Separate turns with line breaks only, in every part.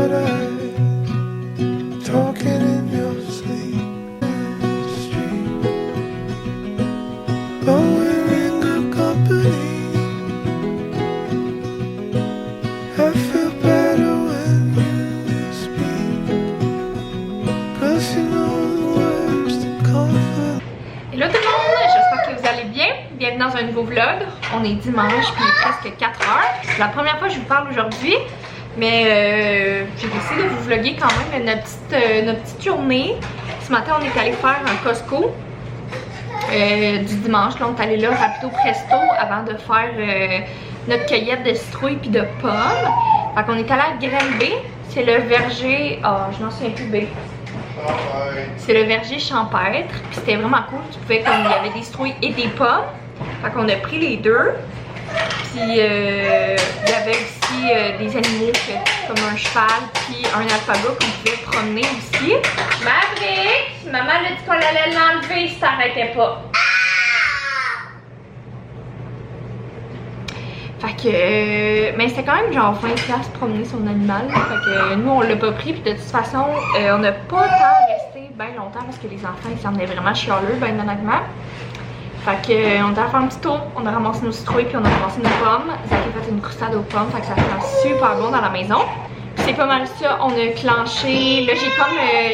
shut eyes, talking in your sleep. Street, but we're in good company. I feel better when you speak, 'cause you know the words to comfort.
Hello tout le monde, j'espère que vous allez bien. Bienvenue dans un nouveau vlog. On est dimanche, puis il est presque 4 heures. C'est la première fois que je vous parle aujourd'hui, mais j'ai décidé de vous vlogger quand même notre petite journée. Ce matin, on est allé faire un Costco du dimanche. Là, on est allé là rapido presto avant de faire notre cueillette de citrouilles puis de pommes. Fait qu'on est allé à Granby. C'est le verger... Ah, je m'en souviens plus B. C'est le verger champêtre, puis c'était vraiment cool. Tu pouvais, comme il y avait des citrouilles et des pommes, fait qu'on a pris les deux. Puis il y avait aussi des animaux comme un cheval puis un alpaga qu'on pouvait promener aussi. Maverick, maman a dit qu'on allait l'enlever si t'arrêtais pas. Fait que, mais c'était quand même genre 20$ promener son animal. Fait que nous on l'a pas pris, puis de toute façon on n'a pas tant resté bien longtemps parce que les enfants ils s'en venaient vraiment chialeux, ben honnêtement. Fait que on est allé faire un petit tour, on a ramassé nos citrouilles puis on a ramassé nos pommes. Zach a fait une croustade aux pommes, fait que ça sent super bon dans la maison. Puis c'est pas mal ça, on a clenché. Là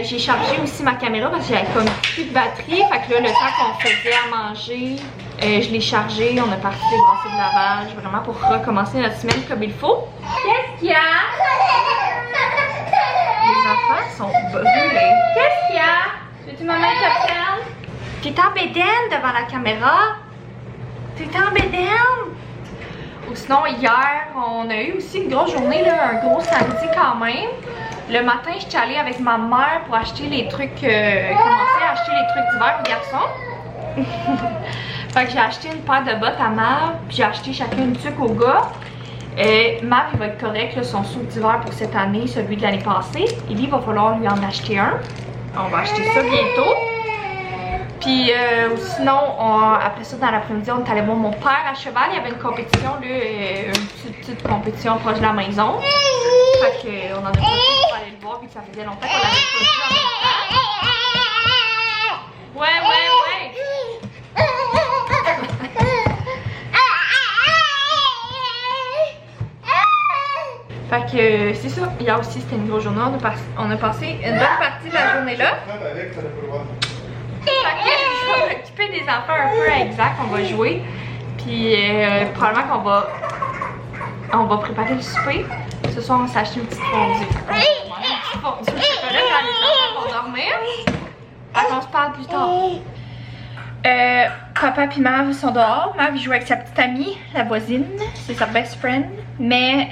j'ai chargé aussi ma caméra parce que j'avais comme plus de batterie. Fait que là le temps qu'on faisait à manger, je l'ai chargé, on a parti des brassées de lavage, vraiment pour recommencer notre semaine comme il faut. Qu'est-ce qu'il y a? Les enfants sont brûlés. Qu'est-ce qu'il y a? Veux-tu maman te prendre? T'es en bédaine devant la caméra? T'es en bédaine? Ou sinon hier, on a eu aussi une grosse journée, là, un gros samedi quand même. Le matin, je suis allée avec ma mère pour acheter les trucs, commencer à acheter les trucs d'hiver aux garçons. Fait que j'ai acheté une paire de bottes à Mav, puis j'ai acheté chacun une tuque au gars. Mav, il va être correct, là, son saut d'hiver pour cette année, celui de l'année passée. Et lui, il va falloir lui en acheter un. On va acheter ça bientôt. Puis sinon, après ça, dans l'après-midi, on est allé voir mon père à cheval. Il y avait une compétition, là, une petite compétition proche de la maison. Fait qu'on en a profité pour aller le voir, puis ça faisait longtemps qu'on l'avait pas vu en même temps. Ouais. Fait que c'est ça. Hier aussi, c'était une grosse journée. On a passé une bonne partie de la journée là. Fait que je vais m'occuper des enfants un peu avec Zach, on va jouer. Puis probablement qu'on va préparer le souper. Ce soir, on s'est acheté une petite fondue. On va manger une petite fondue au chocolat quand les enfants vont dormir. Fait qu'on se parle plus tard. Papa et Mav sont dehors. Mav joue avec sa petite amie, la voisine. C'est sa best friend. Mais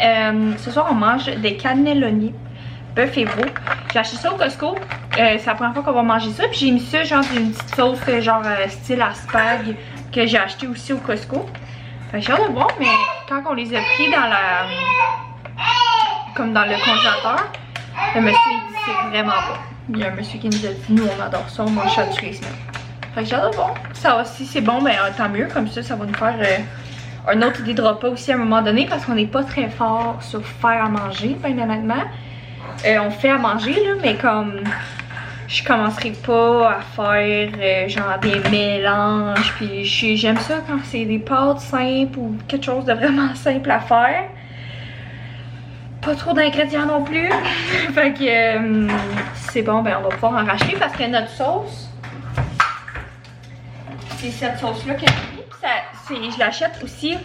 ce soir, on mange des cannelloni. Bœuf et veau. J'ai acheté ça au Costco. C'est la première fois qu'on va manger ça. Puis j'ai mis ça genre d'une petite sauce genre style à spag que j'ai acheté aussi au Costco. Fait que j'ai hâte de voir, mais quand on les a pris dans la... comme dans le congélateur, le monsieur il dit c'est vraiment bon. Il y a un monsieur qui nous a dit nous on adore ça, on mange ça toutes les semaines. Fait que j'ai hâte de voir. Ça, si c'est bon, ben tant mieux. Comme ça va nous faire une autre idée de repas aussi à un moment donné parce qu'on n'est pas très fort sur faire à manger, ben honnêtement. On fait à manger là, mais comme je commencerai pas à faire genre des mélanges, puis j'aime ça quand c'est des pâtes simples ou quelque chose de vraiment simple à faire. Pas trop d'ingrédients non plus. Fait que c'est bon, ben on va pouvoir en racheter parce que notre sauce, c'est cette sauce là que j'ai mis, puis je l'achète aussi.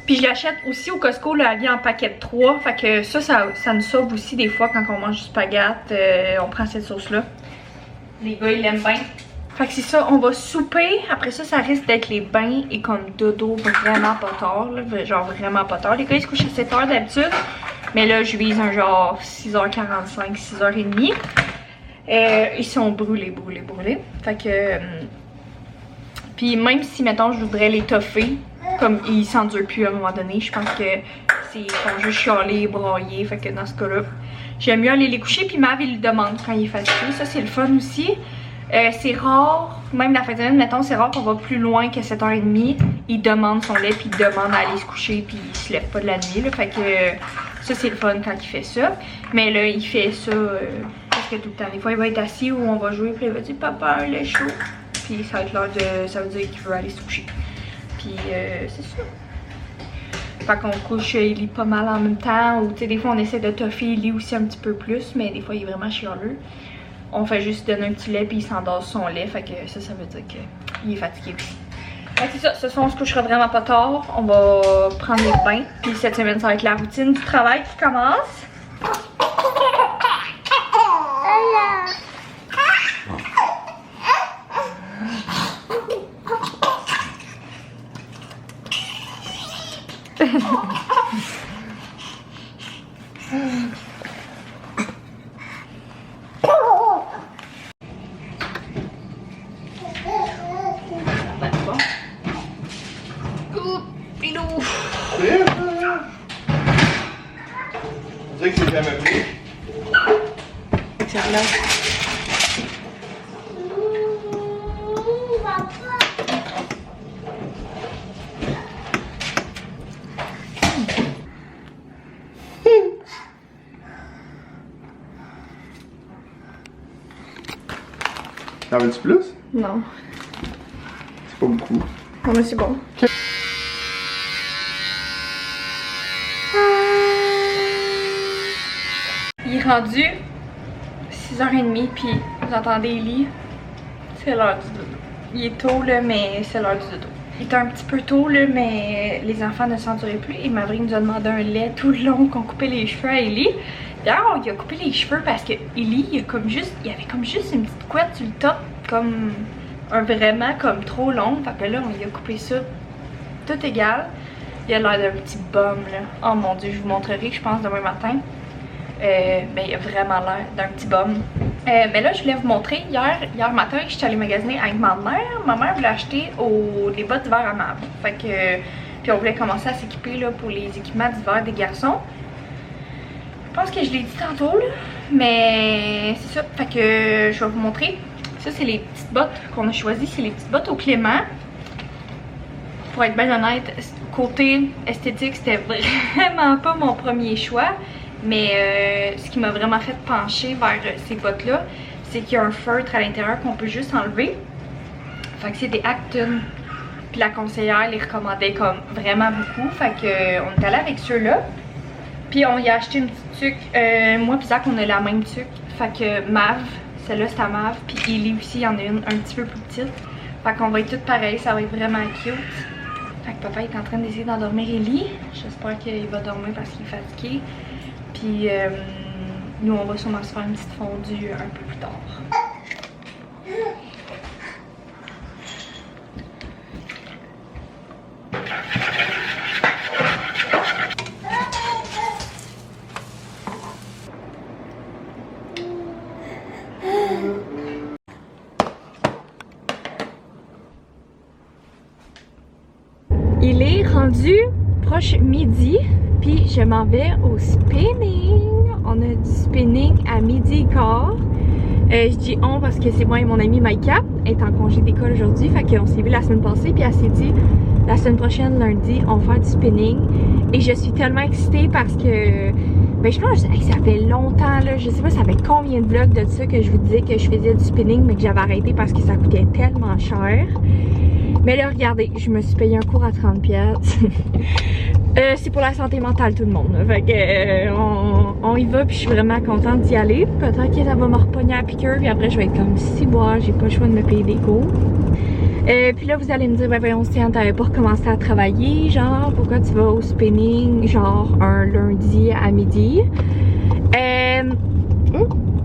Puis je l'achète aussi au Costco, là, elle vient en paquet de 3. Fait que ça nous sauve aussi des fois quand on mange du spaghetti. On prend cette sauce-là. Les gars, ils l'aiment bien. Fait que c'est ça, on va souper. Après ça, ça risque d'être les bains et comme dodo vraiment pas tard. Là, genre vraiment pas tard. Les gars, ils se couchent à 7h d'habitude. Mais là, je vise un genre 6h45, 6h30. Ils sont brûlés. Fait que... puis même si, mettons, je voudrais les toffer, comme ils s'endurent plus à un moment donné, je pense que ils font juste chialer, brailler. Fait que dans ce cas-là, j'aime mieux aller les coucher. Puis Mav, il le demande quand il est fatigué. Ça, c'est le fun aussi. C'est rare, même la fin de semaine, mettons, c'est rare qu'on va plus loin que 7h30. Il demande son lait, puis il demande à aller se coucher, puis il se lève pas de la nuit. Là, fait que Ça, c'est le fun quand il fait ça. Mais là, il fait ça presque tout le temps. Des fois, il va être assis ou on va jouer, puis il va dire papa, il est chaud. Puis ça va être l'heure de. Ça veut dire qu'il veut aller se coucher. Puis c'est ça. Fait qu'on couche, il lit pas mal en même temps. Ou tu sais, des fois, on essaie de toffer, il lit aussi un petit peu plus. Mais des fois, il est vraiment chialeux. On fait juste donner un petit lait, puis il s'endort son lait. Fait que ça veut dire qu'il est fatigué aussi. Fait que c'est ça, ce soir on se couchera vraiment pas tard. On va prendre les bains. Puis cette semaine, ça va être la routine du travail qui commence.
On dirait que c'est bien meublé.
Celle-là.
T'en veux-tu plus?
Non.
C'est pas beaucoup.
Non, mais c'est bon. Il est rendu 6h30, puis vous entendez les lits. C'est l'heure du dodo. Il est tôt, là, mais c'est l'heure du dodo. Il était un petit peu tôt, là, mais les enfants ne s'enduraient plus. Et Maverick nous a demandé un lait tout le long qu'on coupait les cheveux à Ellie. D'ailleurs, il a coupé les cheveux parce que Ellie, il avait comme juste une petite couette sur le top, comme vraiment comme trop long. Fait que là, on lui a coupé ça tout égal. Il a l'air d'un petit bum, là. Oh mon dieu, je vous montrerai, je pense, demain matin. Ben, il a vraiment l'air d'un petit bum. Mais là, je voulais vous montrer. Hier matin, je suis allée magasiner avec ma mère. Ma mère voulait acheter des bottes d'hiver à Mav. Fait que, puis on voulait commencer à s'équiper là pour les équipements d'hiver des garçons. Je pense que je l'ai dit tantôt, là. Mais c'est ça. Fait que je vais vous montrer. Ça, c'est les petites bottes qu'on a choisies. C'est les petites bottes au Clément. Pour être bien honnête, côté esthétique, c'était vraiment pas mon premier choix. Mais ce qui m'a vraiment fait pencher vers ces bottes-là, c'est qu'il y a un feutre à l'intérieur qu'on peut juste enlever. Fait que c'est des Acton. Puis la conseillère les recommandait comme vraiment beaucoup. Fait que on est allé avec ceux-là. Puis on y a acheté une petite tuque. Moi pis Zach, on a la même tuque. Fait que Mav, celle-là c'est à Mav. Puis Ellie aussi, il y en a une un petit peu plus petite. Fait qu'on va être toutes pareilles, ça va être vraiment cute. Fait que papa est en train d'essayer d'endormir Ellie. J'espère qu'il va dormir parce qu'il est fatigué. Puis nous on va sûrement se faire une petite fondue un peu plus tard. Il est rendu proche midi. Puis je m'en vais au spinning. On a du spinning à 12h15. Je dis on parce que c'est moi et mon amie Maïka. Elle est en congé d'école aujourd'hui. Fait qu'on s'est vu la semaine passée. Puis elle s'est dit la semaine prochaine, lundi, on va faire du spinning. Et je suis tellement excitée parce que ben je pense que ça fait longtemps là. Je sais pas ça fait combien de vlogs de ça que je vous disais que je faisais du spinning mais que j'avais arrêté parce que ça coûtait tellement cher. Mais là regardez, je me suis payé un cours à 30$. C'est pour la santé mentale tout le monde. Fait que on y va puis je suis vraiment contente d'y aller. Peut-être que ça va me repogner à la piqûre puis après je vais être comme si boire, j'ai pas le choix de me payer des cours. Puis là vous allez me dire ben voyons Tiens, t'avais pas recommencé à travailler, genre pourquoi tu vas au spinning genre un lundi à midi?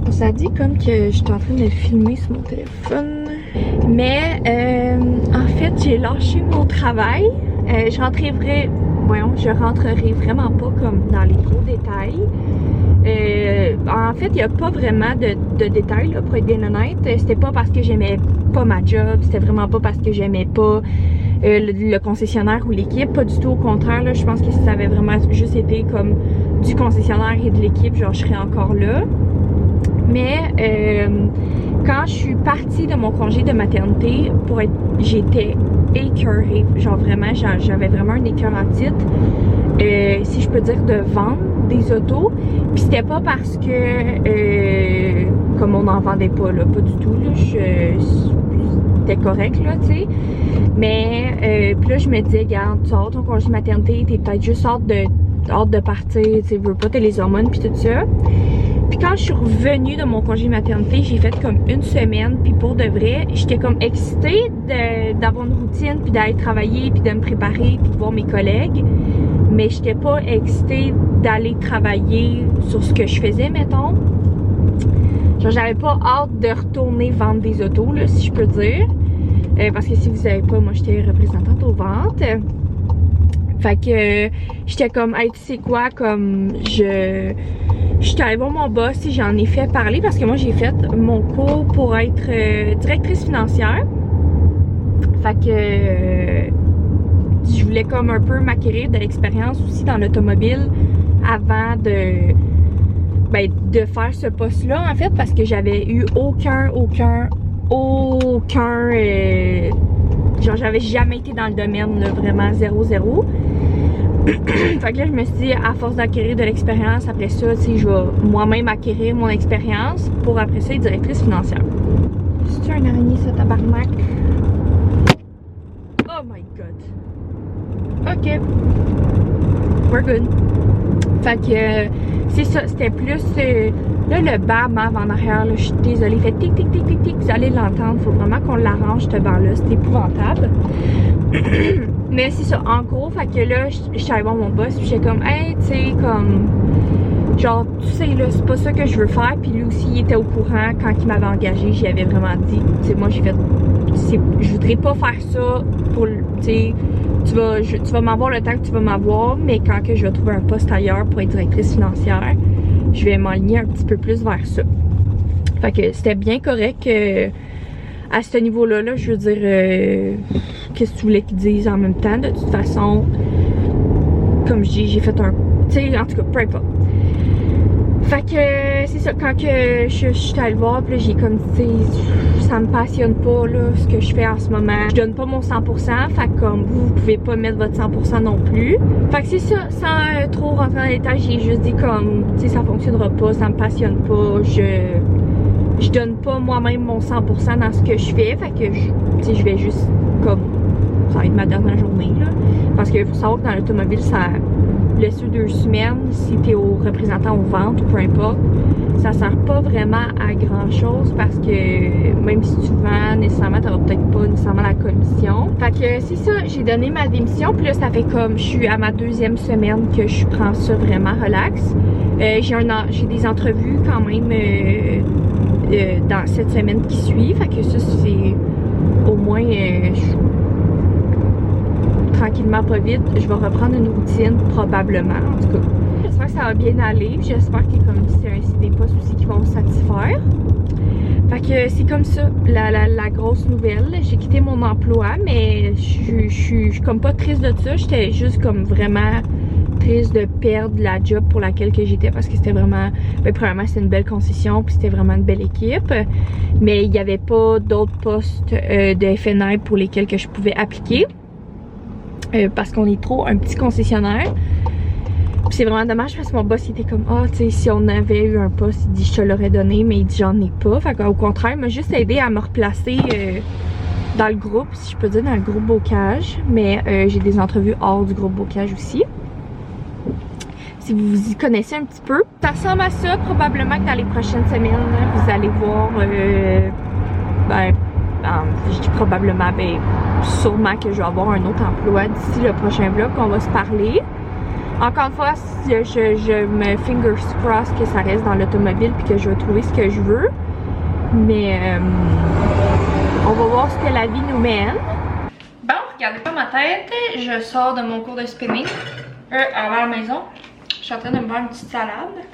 Ça dit comme que je suis en train de filmer sur mon téléphone. Mais en fait j'ai lâché mon travail. Je rentrerai vraiment pas comme dans les gros détails. En fait, il n'y a pas vraiment de détails là, pour être bien honnête. C'était pas parce que j'aimais pas ma job, c'était vraiment pas parce que j'aimais pas le concessionnaire ou l'équipe, pas du tout au contraire. Là, je pense que si ça avait vraiment juste été comme du concessionnaire et de l'équipe, genre je serais encore là. Mais quand je suis partie de mon congé de maternité, j'étais écœurée, genre vraiment, j'avais vraiment un écœur en titre. si je peux dire, de vendre des autos. Puis c'était pas parce que, comme on n'en vendait pas, là, pas du tout, là, c'était correct, là, tu sais. Mais, puis là, je me disais, regarde, tu sors ton congé maternité, t'es peut-être juste hâte de partir, tu sais, veux pas, t'as les hormones, puis tout ça. Puis quand je suis revenue de mon congé maternité, j'ai fait comme une semaine, puis pour de vrai, j'étais comme excitée d'avoir une routine, puis d'aller travailler, puis de me préparer, puis de voir mes collègues. Mais j'étais pas excitée d'aller travailler sur ce que je faisais, mettons. Genre, j'avais pas hâte de retourner vendre des autos, là, si je peux dire. Parce que si vous savez pas, moi, j'étais représentante aux ventes. Fait que j'étais comme, hey, tu sais quoi, comme, j'étais allée voir mon boss et j'en ai fait parler parce que moi, j'ai fait mon cours pour être directrice financière. Fait que je voulais comme un peu m'acquérir de l'expérience aussi dans l'automobile avant de faire ce poste-là, en fait, parce que j'avais eu aucun genre, j'avais jamais été dans le domaine, là, vraiment 0-0. Fait que là, je me suis dit, à force d'acquérir de l'expérience, après ça, tu sais, je vais moi-même acquérir mon expérience pour après ça être directrice financière. C'est-tu un araignée, ça, tabarnak? Oh my god. Ok. We're good. Fait que c'est ça, c'était plus là le banc mave en arrière, là, je suis désolée, il fait tic tic tic tic tic, vous allez l'entendre, faut vraiment qu'on l'arrange ce banc là, c'est épouvantable. Mais c'est ça, en gros, fait que là je suis allée voir mon boss, puis j'étais comme hey, tu sais, comme genre, tu sais là, c'est pas ça que je veux faire, puis lui aussi il était au courant quand il m'avait engagé, j'y avais vraiment dit, tu sais, moi j'ai fait, je voudrais pas faire ça pour, tu sais, tu vas m'avoir le temps que tu vas m'avoir, mais quand que je vais trouver un poste ailleurs pour être directrice financière, je vais m'aligner un petit peu plus vers ça. Fait que c'était bien correct à ce niveau-là, là, je veux dire, qu'est-ce que tu voulais qu'ils disent en même temps, de toute façon, comme je dis, j'ai fait un, tu sais, en tout cas, peu importe. Fait que c'est ça, quand que je suis allée le voir, puis j'ai comme dit, ça me passionne pas là, ce que je fais en ce moment. Je donne pas mon 100%, fait que comme vous pouvez pas mettre votre 100% non plus. Fait que c'est ça, sans trop rentrer dans les détails, j'ai juste dit comme, tu sais, ça fonctionnera pas, ça me passionne pas, je donne pas moi-même mon 100% dans ce que je fais, fait que, tu sais, je vais juste comme, ça va être ma dernière journée là. Parce qu'il faut savoir que dans l'automobile, ça laisse 2 semaines, si t'es au représentant aux ventes ou peu importe, ça sert pas vraiment à grand chose parce que même si tu vends, nécessairement t'auras peut-être pas nécessairement la commission. Fait que c'est ça, j'ai donné ma démission, puis là ça fait comme, je suis à ma 2e semaine que je prends ça vraiment relax. J'ai des entrevues quand même dans cette semaine qui suit, fait que ça c'est au moins tranquillement, pas vite, je vais reprendre une routine probablement, en tout cas. J'espère que ça va bien aller, j'espère que comme c'est des postes aussi qui vont me satisfaire. Fait que c'est comme ça, la grosse nouvelle. J'ai quitté mon emploi, mais je suis comme pas triste de ça, j'étais juste comme vraiment triste de perdre la job pour laquelle que j'étais parce que c'était vraiment, ben, premièrement c'était une belle concession puis c'était vraiment une belle équipe, mais il n'y avait pas d'autres postes de FNI pour lesquels que je pouvais appliquer. Parce qu'on est trop un petit concessionnaire. Puis c'est vraiment dommage parce que mon boss il était comme ah, tu sais, si on avait eu un poste, il dit je te l'aurais donné, mais il dit j'en ai pas. Fait qu'au contraire, il m'a juste aidé à me replacer dans le groupe, si je peux dire, dans le groupe bocage. Mais j'ai des entrevues hors du groupe bocage aussi. Si vous y connaissez un petit peu, ça ressemble à ça. Probablement que dans les prochaines semaines, vous allez voir je dis probablement, ben sûrement que je vais avoir un autre emploi d'ici le prochain vlog qu'on va se parler. Encore une fois, je me fingers crossed que ça reste dans l'automobile puis que je vais trouver ce que je veux. Mais on va voir ce que la vie nous mène. Bon, regardez pas ma tête, je sors de mon cours de spinning à la maison. Je suis en train de me faire une petite salade.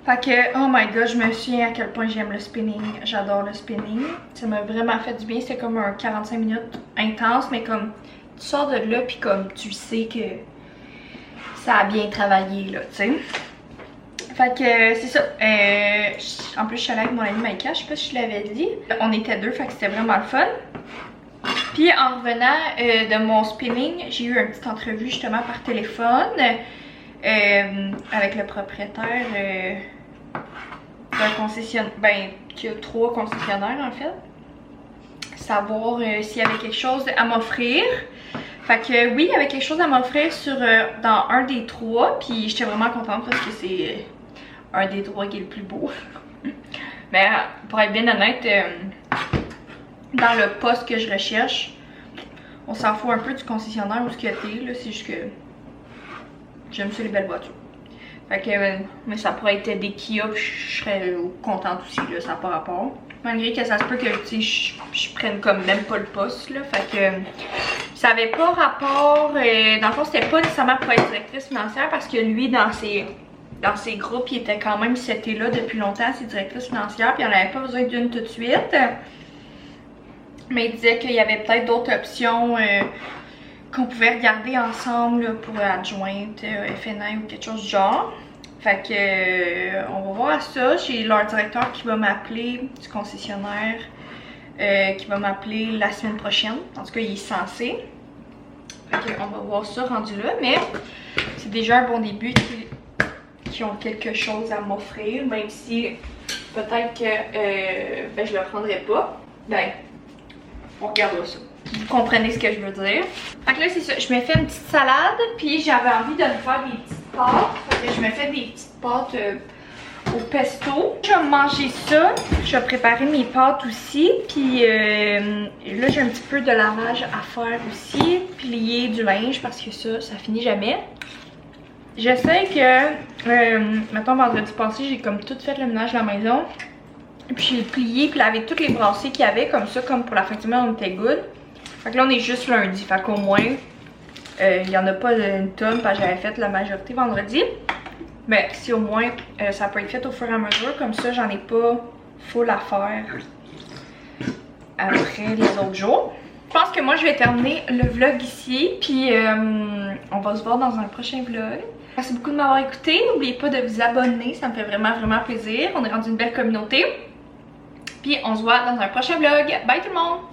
Fait que, oh my god, je me souviens à quel point j'aime le spinning. J'adore le spinning. Ça m'a vraiment fait du bien. C'était comme un 45 minutes intense, mais comme tu sors de là, puis comme tu sais que ça a bien travaillé, là, tu sais. Fait que c'est ça. En plus, je suis allée avec mon ami Maïka. Je sais pas si je l'avais dit. On était 2, fait que c'était vraiment le fun. Puis en revenant de mon spinning, j'ai eu une petite entrevue justement par téléphone avec le propriétaire d'un concessionnaire, ben qui a 3 concessionnaires en fait. Savoir s'il y avait quelque chose à m'offrir. Fait que oui, il y avait quelque chose à m'offrir sur dans un des 3. Puis j'étais vraiment contente parce que c'est un des 3 qui est le plus beau. Mais pour être bien honnête, dans le poste que je recherche, on s'en fout un peu du concessionnaire ou ce qu'il y a été, là, c'est juste que j'aime ça les belles voitures. Fait que, mais ça pourrait être des Kia, puis je serais contente aussi, là, ça n'a pas rapport. Malgré que ça se peut que, tu sais, je prenne comme même pas le poste, là, fait que ça avait pas rapport, dans le fond, c'était pas nécessairement pour être directrice financière, parce que lui, dans ses groupes, il était quand même seté là depuis longtemps, c'est directrice financière, puis il n'en avait pas besoin d'une tout de suite. Mais il disait qu'il y avait peut-être d'autres options qu'on pouvait regarder ensemble là, pour adjointe, FNI ou quelque chose du genre. Fait que on va voir ça. J'ai leur directeur qui va m'appeler du concessionnaire, qui va m'appeler la semaine prochaine. En tout cas, il est censé. Fait qu'on va voir ça rendu là. Mais c'est déjà un bon début qui ont quelque chose à m'offrir, même si peut-être que ben, je le prendrai pas. Ben, on regardera ça. Vous comprenez ce que je veux dire. Fait que là, c'est ça. Je me fais une petite salade, puis j'avais envie de me faire des petites pâtes. Fait que je me fais des petites pâtes au pesto. Je vais manger ça. Je vais préparer mes pâtes aussi. Puis là, j'ai un petit peu de lavage à faire aussi. Plier du linge, parce que ça finit jamais. Je sais que, mettons, vendredi passé, j'ai comme tout fait le ménage de la maison. Puis j'ai plié, puis lavé toutes les brassées qu'il y avait, comme ça, comme pour la fin de semaine, on était good. Fait que là, on est juste lundi, fait qu'au moins, il n'y en a pas une tonne, parce que j'avais fait la majorité vendredi. Mais si au moins, ça peut être fait au fur et à mesure, comme ça, j'en ai pas full à faire après les autres jours. Je pense que moi, je vais terminer le vlog ici, puis on va se voir dans un prochain vlog. Merci beaucoup de m'avoir écouté. N'oubliez pas de vous abonner, ça me fait vraiment, vraiment plaisir. On est rendu une belle communauté. Puis on se voit dans un prochain vlog. Bye tout le monde!